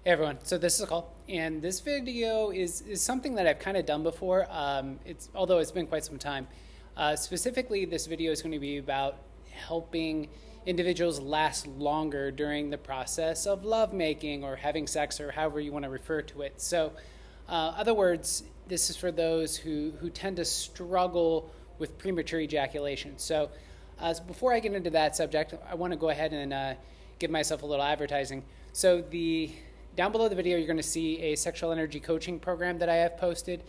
Hey everyone, so this is Cole, and this video is something that I've kind of done before, although it's been quite some time. Specifically, this video is going to be about helping individuals last longer during the process of lovemaking or having sex or however you want to refer to it. So, other words, this is for those who tend to struggle with premature ejaculation. So, before I get into that subject, I want to go ahead and give myself a little advertising. So down below the video, you're going to see a sexual energy coaching program that I have posted.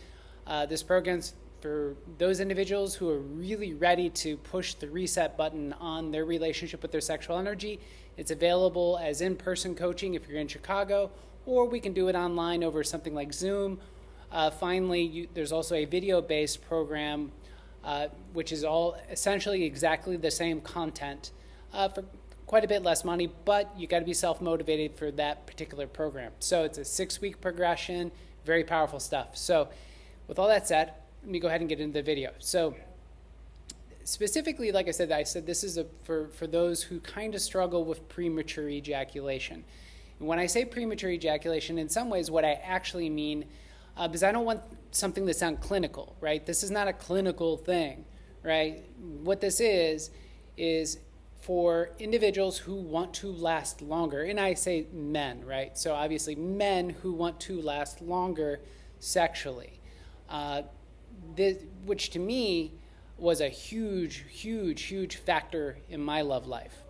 This program's for those individuals who are really ready to push the reset button on their relationship with their sexual energy. It's available as in-person coaching if you're in Chicago, or we can do it online over something like Zoom. Finally, there's also a video-based program, which is all essentially exactly the same content for quite a bit less money, but you got to be self-motivated for that particular program. So it's a 6-week progression, very powerful stuff. So with all that said, let me go ahead and get into the video. So specifically, like I said this is for those who kind of struggle with premature ejaculation. And when I say premature ejaculation, in some ways what I actually mean, because I don't want something to sound clinical, right? This is not a clinical thing, right? What this is for individuals who want to last longer, and I say men, right? So obviously men who want to last longer sexually, which to me was a huge factor in my love life.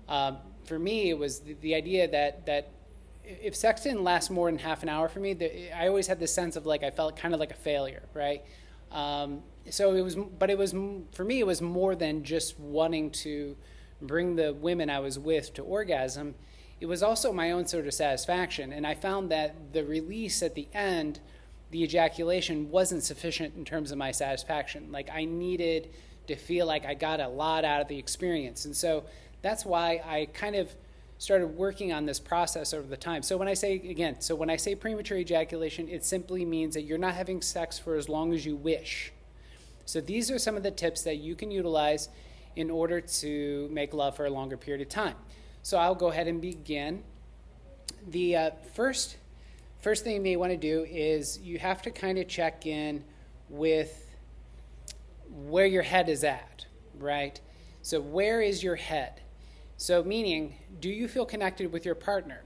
For me, it was the idea that if sex didn't last more than half an hour for me, I always had this sense of like I felt kind of like a failure, right? So for me, it was more than just wanting to bring the women I was with to orgasm. It was also my own sort of satisfaction, and I found that the release at the end, the ejaculation, wasn't sufficient in terms of my satisfaction. Like I needed to feel like I got a lot out of the experience, and so that's why I kind of started working on this process over the time. So when I say premature ejaculation, it simply means that you're not having sex for as long as you wish. So these are some of the tips that you can utilize in order to make love for a longer period of time. So I'll go ahead and begin. The first thing you may want to do is you have to kind of check in with where your head is at, right? So where is your head? So meaning, do you feel connected with your partner?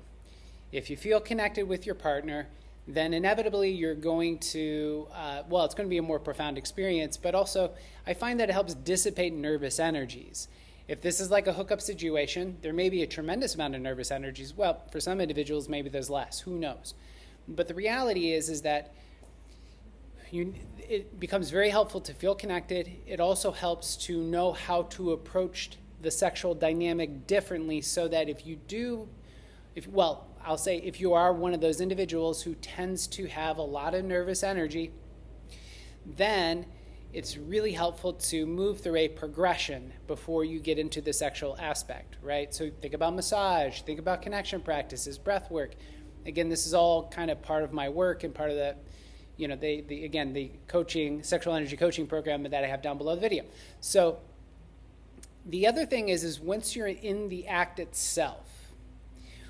If you feel connected with your partner, then inevitably you're going to, it's going to be a more profound experience, but also I find that it helps dissipate nervous energies. If this is like a hookup situation, there may be a tremendous amount of nervous energies. Well, for some individuals, maybe there's less, who knows? But the reality is that it becomes very helpful to feel connected. It also helps to know how to approach the sexual dynamic differently so that if you are one of those individuals who tends to have a lot of nervous energy, then it's really helpful to move through a progression before you get into the sexual aspect, right? So think about massage, think about connection practices, breath work. Again, this is all kind of part of my work and part of the coaching, sexual energy coaching program that I have down below the video. So the other thing is once you're in the act itself,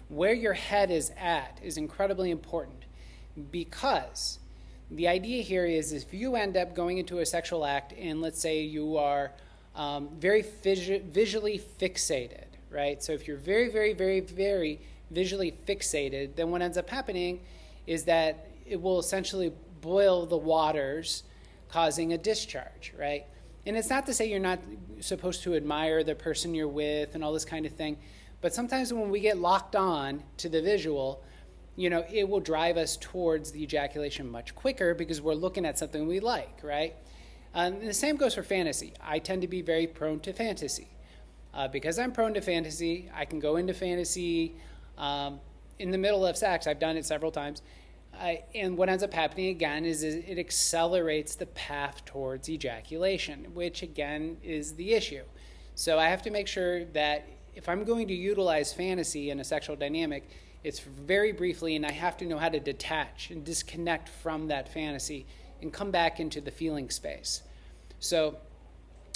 where your head is at is incredibly important, because the idea here is if you end up going into a sexual act and let's say you are very visually fixated, right? So if you're very visually fixated, then what ends up happening is that it will essentially boil the waters, causing a discharge, right? And it's not to say you're not supposed to admire the person you're with and all this kind of thing, but sometimes when we get locked on to the visual, it will drive us towards the ejaculation much quicker because we're looking at something we like, right? And the same goes for fantasy. I tend to be very prone to fantasy. Because I'm prone to fantasy, I can go into fantasy in the middle of sex. I've done it several times. And what ends up happening again is it accelerates the path towards ejaculation, which again is the issue. So I have to make sure that if I'm going to utilize fantasy in a sexual dynamic, it's very briefly, and I have to know how to detach and disconnect from that fantasy and come back into the feeling space. So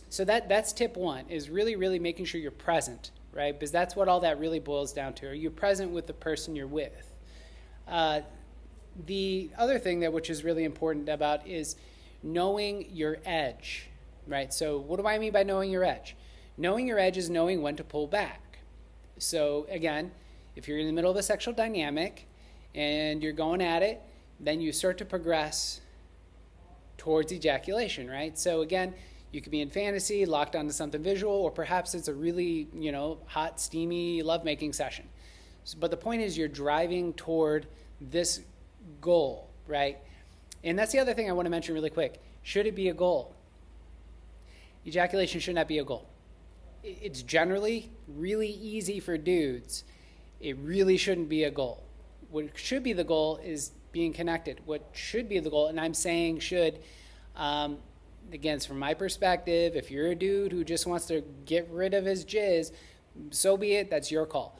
that's tip one, is really making sure you're present, right? Because that's what all that really boils down to. Are you present with the person you're with? The other thing that which is really important about is knowing your edge, right? So what do I mean by knowing your edge? Knowing your edge is knowing when to pull back. So again, if you're in the middle of a sexual dynamic and you're going at it, then you start to progress towards ejaculation, right? So again, you could be in fantasy, locked onto something visual, or perhaps it's a really, hot, steamy lovemaking session. But the point is you're driving toward this goal, right? And that's the other thing I want to mention really quick. Should it be a goal? Ejaculation should not be a goal. It's generally really easy for dudes. It really shouldn't be a goal. What should be the goal is being connected. What should be the goal, and I'm saying should, again, from my perspective, if you're a dude who just wants to get rid of his jizz, so be it, that's your call.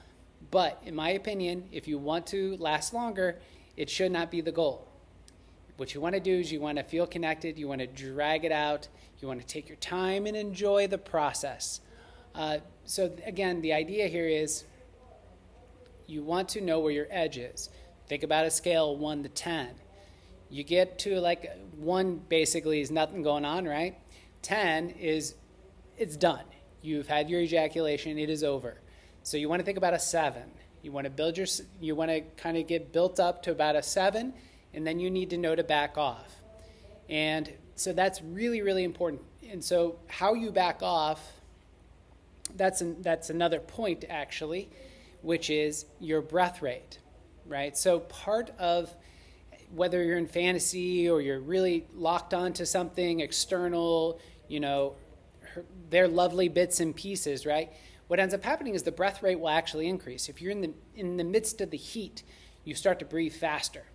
But in my opinion, if you want to last longer, it should not be the goal. What you want to do is you want to feel connected, you want to drag it out, you want to take your time and enjoy the process. So again, the idea here is you want to know where your edge is. Think about a scale 1 to 10. You get to like 1 basically is nothing going on, right? 10 is it's done. You've had your ejaculation, it is over. So you want to think about a 7. You want to kind of get built up to about a 7, and then you need to know to back off. And so that's really, really important. And so how you back off, that's another point actually, which is your breath rate, right? So part of whether you're in fantasy or you're really locked onto something external, they're lovely bits and pieces, right? What ends up happening is the breath rate will actually increase. If you're in the midst of the heat, you start to breathe faster,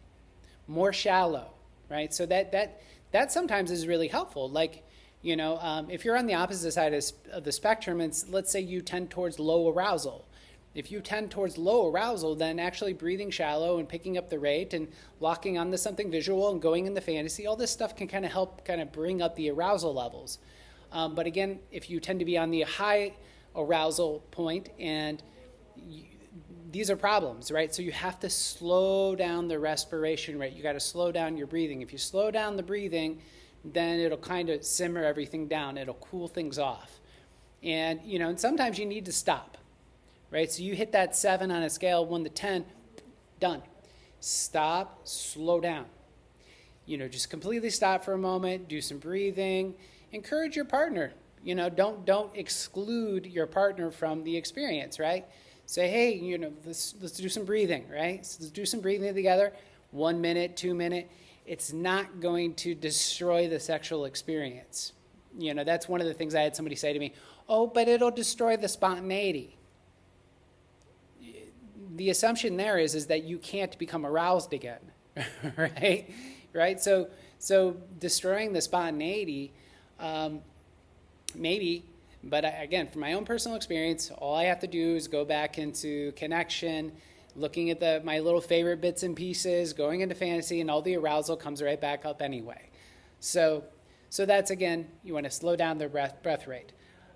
more shallow, right? So that sometimes is really helpful. Like, if you're on the opposite side of the spectrum, and let's say you tend towards low arousal. If you tend towards low arousal, then actually breathing shallow and picking up the rate and locking onto something visual and going into fantasy, all this stuff can kind of help kind of bring up the arousal levels. But again, if you tend to be on the high arousal point, and these are problems, right? So you have to slow down the respiration rate. You got to slow down your breathing. If you slow down the breathing, then it'll kind of simmer everything down. It'll cool things off. And, and sometimes you need to stop, right? So you hit that 7 on a scale 1 to 10, done. Stop, slow down. Just completely stop for a moment, do some breathing, encourage your partner. Don't exclude your partner from the experience, right? Say, hey, let's do some breathing, right? So let's do some breathing together, 1 minute, 2 minutes. It's not going to destroy the sexual experience. That's one of the things I had somebody say to me, oh, but it'll destroy the spontaneity. The assumption there is that you can't become aroused again, right? Right? So destroying the spontaneity, maybe, but again, from my own personal experience, all I have to do is go back into connection, looking at my little favorite bits and pieces, going into fantasy, and all the arousal comes right back up anyway. So that's, again, you want to slow down the breath rate.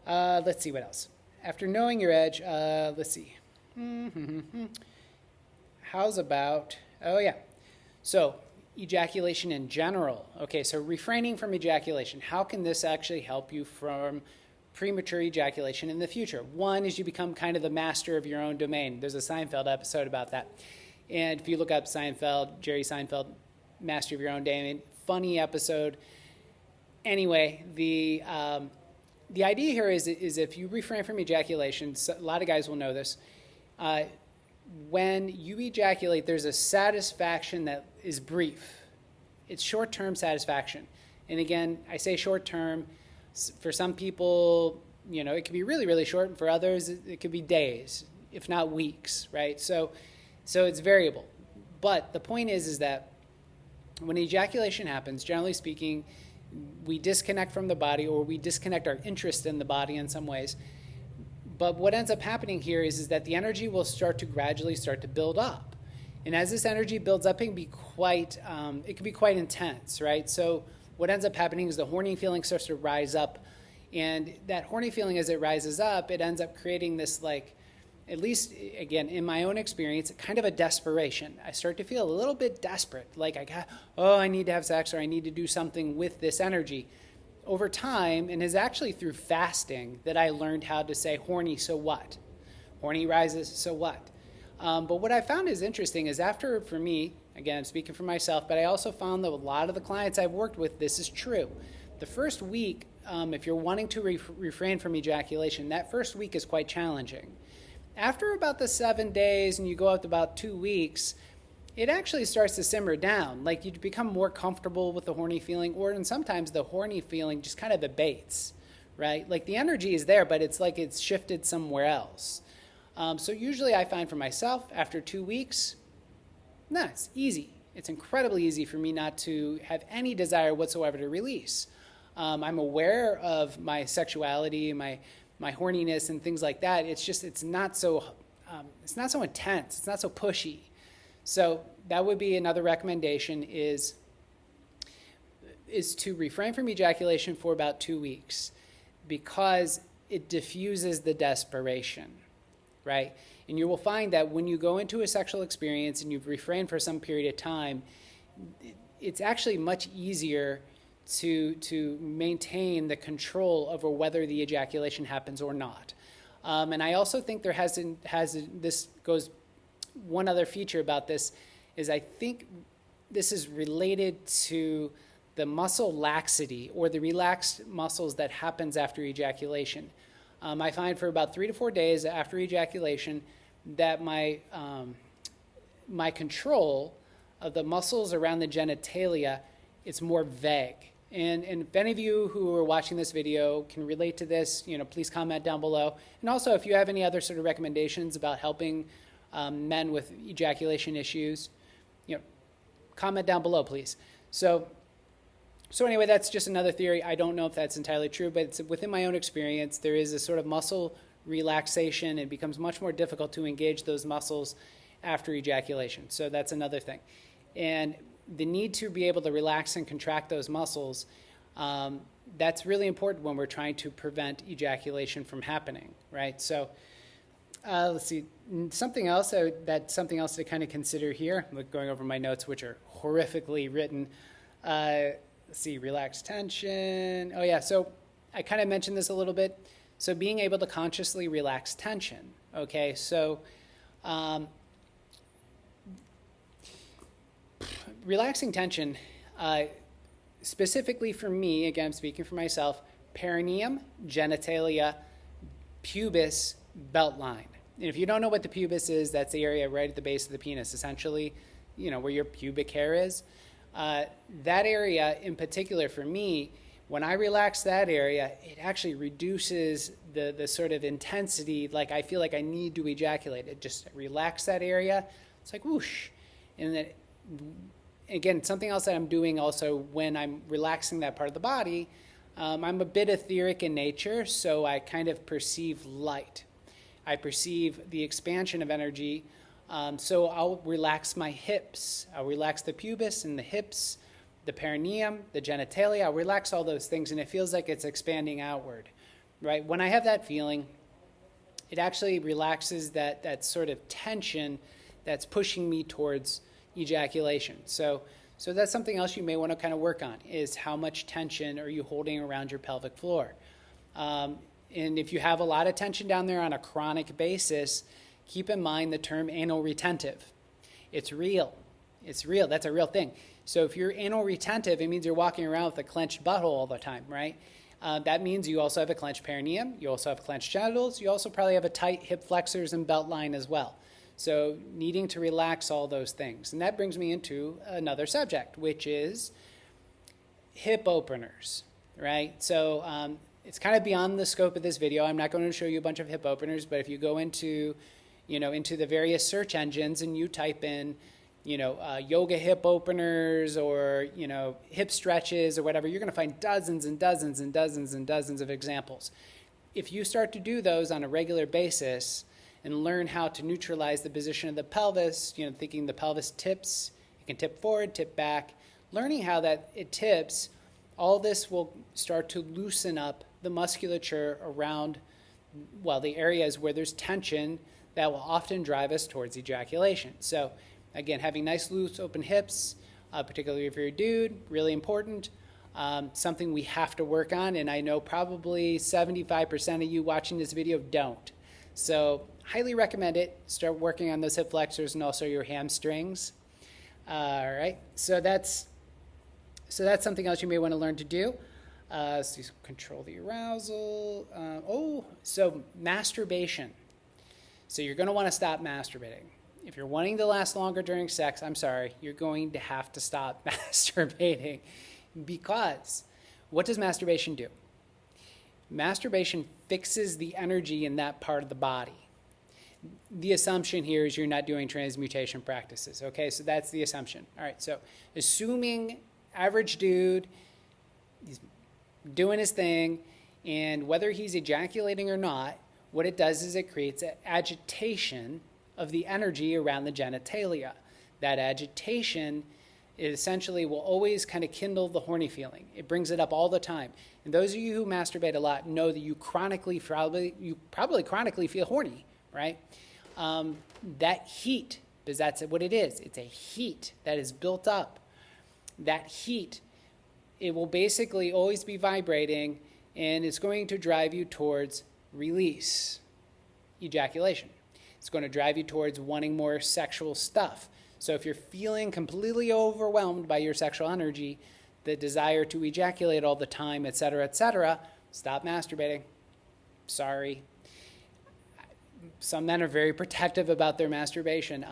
Let's see what else. After knowing your edge, let's see. How's about, so ejaculation in general. Okay, so refraining from ejaculation. How can this actually help you from premature ejaculation in the future? One is you become kind of the master of your own domain. There's a Seinfeld episode about that. And if you look up Jerry Seinfeld, Master of Your Own Domain, funny episode. Anyway, the idea here is if you refrain from ejaculation, so a lot of guys will know this, when you ejaculate, there's a satisfaction that is brief. It's short-term satisfaction. And again, I say short-term. For some people, it could be really, really short, and for others, it could be days, if not weeks, right? So it's variable. But the point is that when ejaculation happens, generally speaking, we disconnect from the body, or we disconnect our interest in the body in some ways. But what ends up happening here is that the energy will gradually start to build up. And as this energy builds up, it can be quite intense, right? So what ends up happening is the horny feeling starts to rise up. And that horny feeling, as it rises up, it ends up creating this at least again in my own experience, kind of a desperation. I start to feel a little bit desperate, like I need to have sex, or I need to do something with this energy. Over time, and is actually through fasting that I learned how to say, horny, so what? Horny rises, so what? But what I found is interesting is after, for me, again, I'm speaking for myself, but I also found that a lot of the clients I've worked with, this is true. The first week, if you're wanting to refrain from ejaculation, that first week is quite challenging. After about the 7 days and you go up to about 2 weeks, it actually starts to simmer down. Like you become more comfortable with the horny feeling, and sometimes the horny feeling just kind of abates, right? Like the energy is there, but it's like it's shifted somewhere else. So usually I find for myself, after 2 weeks, it's easy. It's incredibly easy for me not to have any desire whatsoever to release. I'm aware of my sexuality, my horniness and things like that. It's not so intense. It's not so pushy. So that would be another recommendation is to refrain from ejaculation for about 2 weeks because it diffuses the desperation, right? And you will find that when you go into a sexual experience and you've refrained for some period of time, it's actually much easier to maintain the control over whether the ejaculation happens or not. And I also think this goes, one other feature about this is I think this is related to the muscle laxity or the relaxed muscles that happens after ejaculation. I find for about 3 to 4 days after ejaculation that my control of the muscles around the genitalia, it's more vague. And if any of you who are watching this video can relate to this, please comment down below. And also, if you have any other sort of recommendations about helping men with ejaculation issues, comment down below, please. So anyway, that's just another theory. I don't know if that's entirely true, but it's within my own experience, there is a sort of muscle relaxation. It becomes much more difficult to engage those muscles after ejaculation. So that's another thing. And the need to be able to relax and contract those muscles, that's really important when we're trying to prevent ejaculation from happening, right? So let's see, something else to kind of consider here. I'm going over my notes, which are horrifically written. Let's see, relax tension. Oh yeah, so I kind of mentioned this a little bit. So being able to consciously relax tension, okay? So relaxing tension, specifically for me, again, I'm speaking for myself, perineum, genitalia, pubis, belt line. And if you don't know what the pubis is, that's the area right at the base of the penis, essentially, where your pubic hair is. That area in particular for me, when I relax that area, it actually reduces the sort of intensity, like I feel like I need to ejaculate. It just relax that area. It's like whoosh. And then, again, something else that I'm doing also when I'm relaxing that part of the body, I'm a bit etheric in nature, so I kind of perceive light. I perceive the expansion of energy. So I'll relax my hips. I'll relax the pubis and the hips, the perineum, the genitalia. I'll relax all those things, and it feels like it's expanding outward, right? When I have that feeling, it actually relaxes that sort of tension that's pushing me towards ejaculation. So that's something else you may want to kind of work on, is how much tension are you holding around your pelvic floor? And if you have a lot of tension down there on a chronic basis, keep in mind the term anal retentive. It's real. It's real. That's a real thing. So if you're anal retentive, it means you're walking around with a clenched butthole all the time, right? That means you also have a clenched perineum. You also have clenched genitals. You also probably have a tight hip flexors and belt line as well. So needing to relax all those things. And that brings me into another subject, which is hip openers, right? So it's kind of beyond the scope of this video. I'm not going to show you a bunch of hip openers, but if you go into the various search engines and you type in, yoga hip openers or, hip stretches or whatever, you're going to find dozens and dozens and dozens and dozens of examples. If you start to do those on a regular basis and learn how to neutralize the position of the pelvis, thinking the pelvis tips, it can tip forward, tip back, learning how that it tips, all this will start to loosen up the musculature around, the areas where there's tension that will often drive us towards ejaculation. So again, having nice loose open hips, particularly if you're a dude, really important. Something we have to work on, and I know probably 75% of you watching this video don't. So highly recommend it. Start working on those hip flexors and also your hamstrings. All right, so that's something else you may want to learn to do. So you control the arousal. So masturbation. So you're going to want to stop masturbating. If you're wanting to last longer during sex, I'm sorry, you're going to have to stop masturbating. Because what does masturbation do? Masturbation fixes the energy in that part of the body. The assumption here is you're not doing transmutation practices. Okay, so that's the assumption. All right, so assuming average dude, he's doing his thing, and whether he's ejaculating or not, what it does is it creates an agitation of the energy around the genitalia. That agitation, it essentially will always kind of kindle the horny feeling. It brings it up all the time. And those of you who masturbate a lot know that you probably chronically feel horny, right? That heat, because that's what it is. It's a heat that is built up. That heat, it will basically always be vibrating, and it's going to drive you towards release, ejaculation. It's going to drive you towards wanting more sexual stuff. So if you're feeling completely overwhelmed by your sexual energy, the desire to ejaculate all the time, etc., stop masturbating. Sorry. Some men are very protective about their masturbation,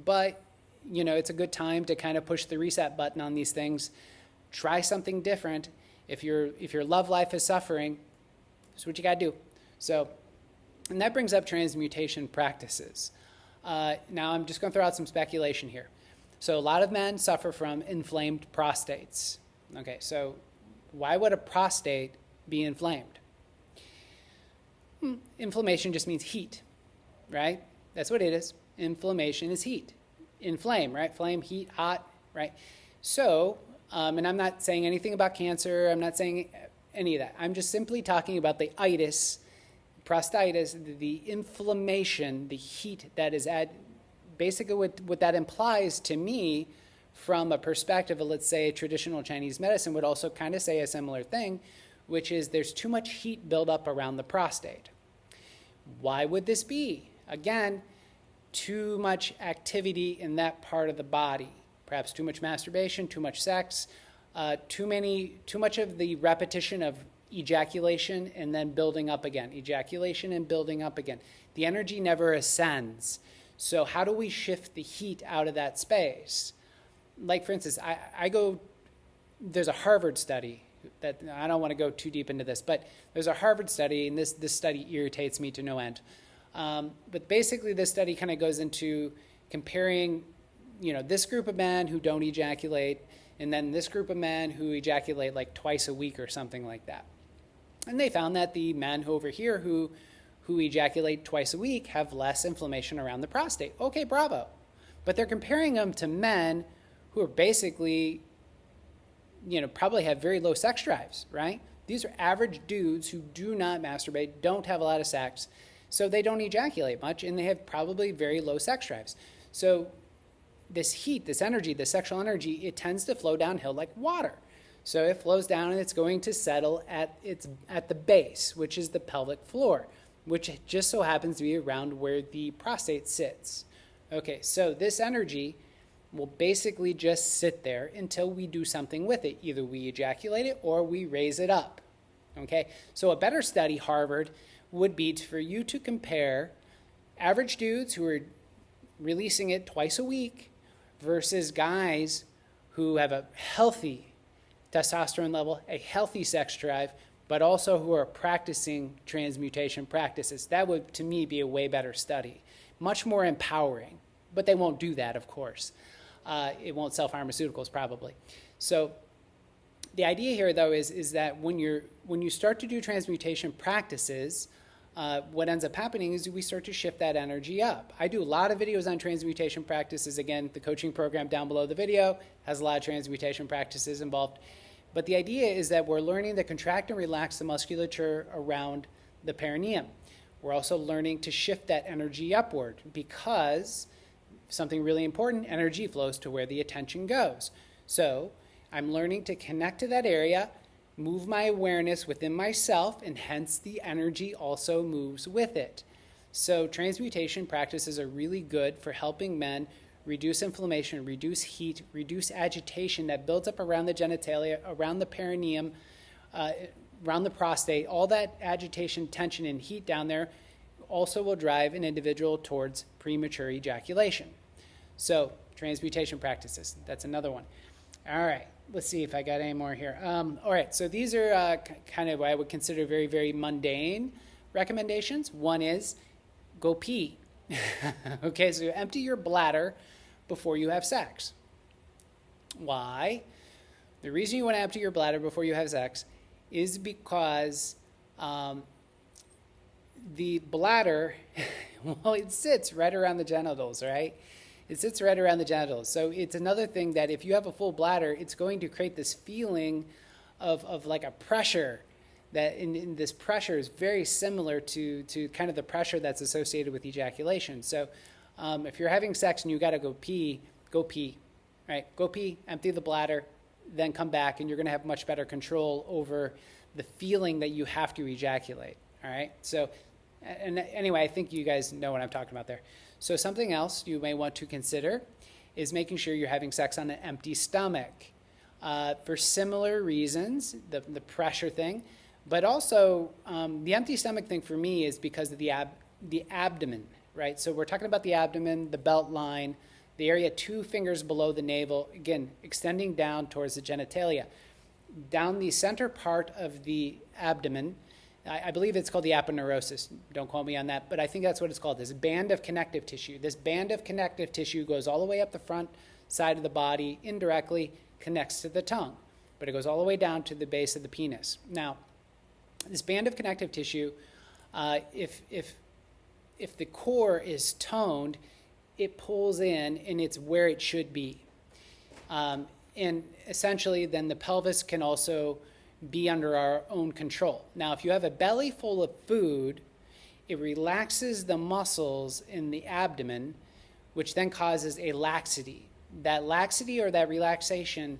but you know, it's a good time to kind of push the reset button on these things. Try something different. If your love life is suffering, that's what you got to do. So, and that brings up transmutation practices. Now I'm just going to throw out some speculation here. So a lot of men suffer from inflamed prostates. Okay, so why would a prostate be inflamed? Inflammation just means heat, right? That's what it is. Inflammation is heat. Inflame, right? Flame, heat, hot, right? So, and I'm not saying anything about cancer. I'm not saying any of that. I'm just simply talking about the itis, prostatitis, the inflammation, the heat that is at, basically what that implies to me from a perspective of, let's say, traditional Chinese medicine would also kind of say a similar thing, which is there's too much heat buildup around the prostate. Why would this be? Again, too much activity in that part of the body. Perhaps too much masturbation, too much sex, too much of the repetition of ejaculation and then building up again. Ejaculation and building up again. The energy never ascends. So how do we shift the heat out of that space? Like, for instance, there's a Harvard study that, I don't want to go too deep into this, but there's a Harvard study, and this study irritates me to no end. But basically, this study kind of goes into comparing, this group of men who don't ejaculate, and then this group of men who ejaculate like twice a week or something like that. And they found that the men over here who ejaculate twice a week have less inflammation around the prostate. Okay, bravo. But they're comparing them to men who are basically, probably have very low sex drives, right? These are average dudes who do not masturbate, don't have a lot of sex, so they don't ejaculate much, and they have probably very low sex drives. So this heat, this energy, this sexual energy, it tends to flow downhill like water. So it flows down and it's going to settle at the base, which is the pelvic floor, which just so happens to be around where the prostate sits. Okay, so this energy will basically just sit there until we do something with it. Either we ejaculate it or we raise it up. Okay, so a better study, Harvard, would be for you to compare average dudes who are releasing it twice a week versus guys who have a healthy testosterone level, a healthy sex drive, but also who are practicing transmutation practices. That would, to me, be a way better study. Much more empowering, but they won't do that, of course. It won't sell pharmaceuticals, probably. So the idea here, though, is that when you start to do transmutation practices, what ends up happening is we start to shift that energy up. I do a lot of videos on transmutation practices. Again, the coaching program down below the video has a lot of transmutation practices involved. But the idea is that we're learning to contract and relax the musculature around the perineum. We're also learning to shift that energy upward because something really important, energy flows to where the attention goes. So I'm learning to connect to that area, move my awareness within myself, and hence the energy also moves with it. So transmutation practices are really good for helping men reduce inflammation, reduce heat, reduce agitation that builds up around the genitalia, around the perineum, around the prostate. All that agitation, tension, and heat down there also will drive an individual towards premature ejaculation. So transmutation practices, that's another one. All right, let's see if I got any more here. All right, so these are kind of what I would consider very, very mundane recommendations. One is go pee. Okay, so empty your bladder before you have sex. Why? The reason you want to empty your bladder before you have sex is because the bladder, well, it sits right around the genitals, right? It sits right around the genitals. So it's another thing that if you have a full bladder, it's going to create this feeling of like a pressure that in this pressure is very similar to kind of the pressure that's associated with ejaculation. So if you're having sex and you got to go pee, right? Go pee, empty the bladder, then come back, and you're going to have much better control over the feeling that you have to ejaculate, all right? So, and anyway, I think you guys know what I'm talking about there. So something else you may want to consider is making sure you're having sex on an empty stomach for similar reasons, the pressure thing, but also the empty stomach thing for me is because of the abdomen, right? So we're talking about the abdomen, the belt line, the area 2 fingers below the navel, again, extending down towards the genitalia. Down the center part of the abdomen, I believe it's called the aponeurosis. Don't quote me on that, but I think that's what it's called. This band of connective tissue. This band of connective tissue goes all the way up the front side of the body, indirectly connects to the tongue, but it goes all the way down to the base of the penis. Now, this band of connective tissue, if the core is toned, it pulls in and it's where it should be. And essentially, then the pelvis can also be under our own control. Now, if you have a belly full of food, it relaxes the muscles in the abdomen, which then causes a laxity. That laxity or that relaxation,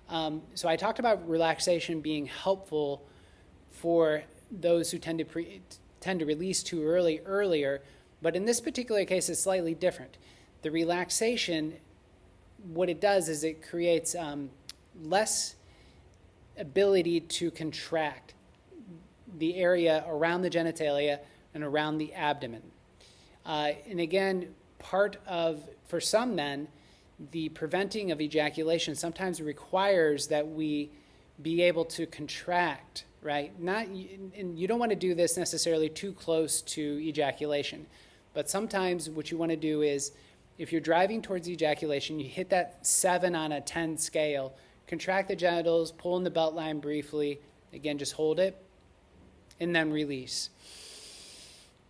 so I talked about relaxation being helpful for those who tend to release too earlier, but in this particular case, it's slightly different. The relaxation, what it does is it creates less ability to contract the area around the genitalia and around the abdomen. And again, for some men, the preventing of ejaculation sometimes requires that we be able to contract, right? And you don't want to do this necessarily too close to ejaculation, but sometimes what you want to do is, if you're driving towards ejaculation, you hit that 7 on a 10 scale, contract the genitals, pull in the belt line briefly, again, just hold it, and then release.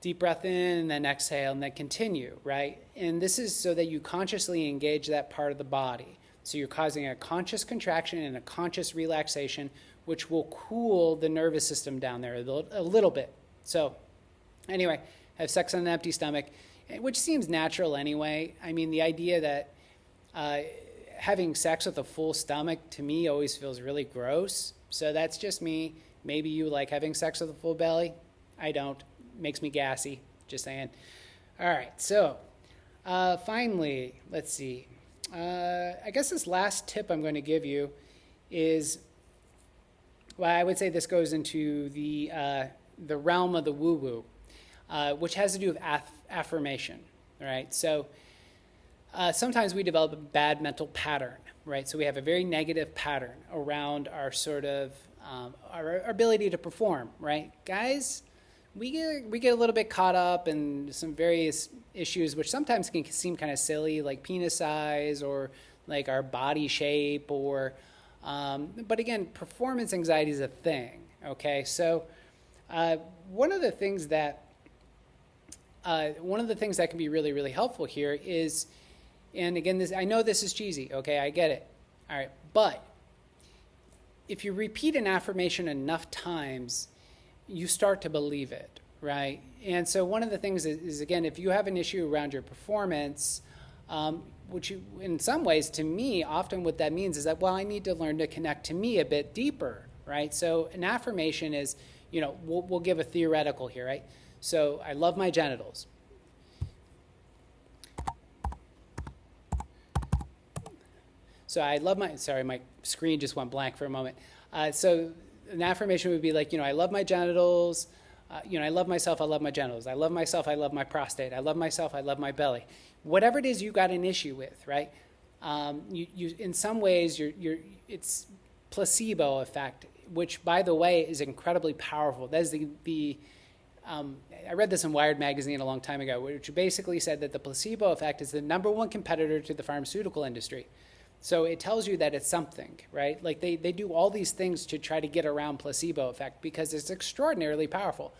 Deep breath in, and then exhale, and then continue, right? And this is so that you consciously engage that part of the body. So you're causing a conscious contraction and a conscious relaxation, which will cool the nervous system down there a little bit. So anyway, have sex on an empty stomach, which seems natural anyway. I mean, the idea that having sex with a full stomach, to me, always feels really gross. So that's just me. Maybe you like having sex with a full belly. I don't. Makes me gassy. Just saying. All right. So finally, let's see. I guess this last tip I'm going to give you is, well, I would say this goes into the realm of the woo-woo, which has to do with affirmation. All right. So sometimes we develop a bad mental pattern, right? So we have a very negative pattern around our sort of our ability to perform, right? Guys, we get a little bit caught up in some various issues, which sometimes can seem kind of silly, like penis size or like our body shape, or but again, performance anxiety is a thing. Okay, so one of the things that can be really, really helpful here is, and again, I know this is cheesy. Okay, I get it. All right, but if you repeat an affirmation enough times, you start to believe it, right? And so one of the things is again, if you have an issue around your performance, which you, in some ways, to me, often what that means is that, well, I need to learn to connect to me a bit deeper, right? So an affirmation is, we'll give a theoretical here, right? So I love my genitals. So I love sorry, my screen just went blank for a moment. So an affirmation would be like, I love my genitals. I love myself, I love my genitals. I love myself, I love my prostate. I love myself, I love my belly. Whatever it is you got an issue with, right? You in some ways, it's placebo effect, which, by the way, is incredibly powerful. That is I read this in Wired magazine a long time ago, which basically said that the placebo effect is the #1 competitor to the pharmaceutical industry. So it tells you that it's something, right? Like they do all these things to try to get around placebo effect because it's extraordinarily powerful.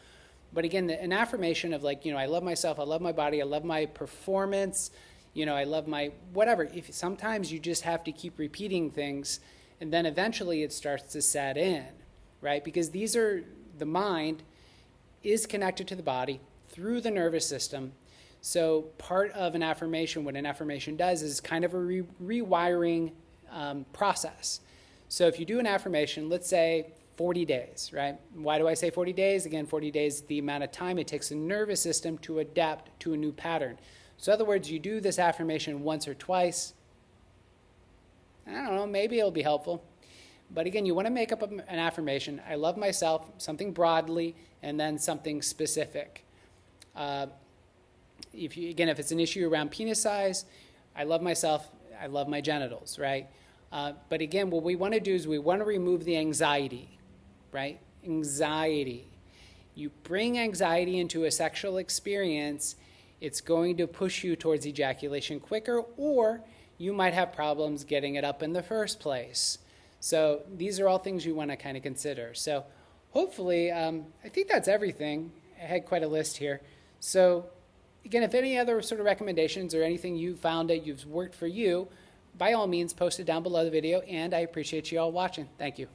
But again, an affirmation of like, I love myself, I love my body, I love my performance, I love my whatever. If sometimes you just have to keep repeating things, and then eventually it starts to set in, right? Because the mind is connected to the body through the nervous system. So part of an affirmation, what an affirmation does is kind of a rewiring process. So if you do an affirmation, let's say 40 days, right? Why do I say 40 days? Again, 40 days is the amount of time it takes the nervous system to adapt to a new pattern. So in other words, you do this affirmation once or twice. I don't know, maybe it'll be helpful. But again, you want to make up an affirmation. I love myself, something broadly, and then something specific. If it's an issue around penis size, I love myself, I love my genitals, right? But again, what we want to do is we want to remove the anxiety, right? Anxiety. You bring anxiety into a sexual experience, it's going to push you towards ejaculation quicker, or you might have problems getting it up in the first place. So these are all things you want to kind of consider. So hopefully, I think that's everything. I had quite a list here. So again, if any other sort of recommendations or anything you found that you've worked for you, by all means, post it down below the video, and I appreciate you all watching. Thank you.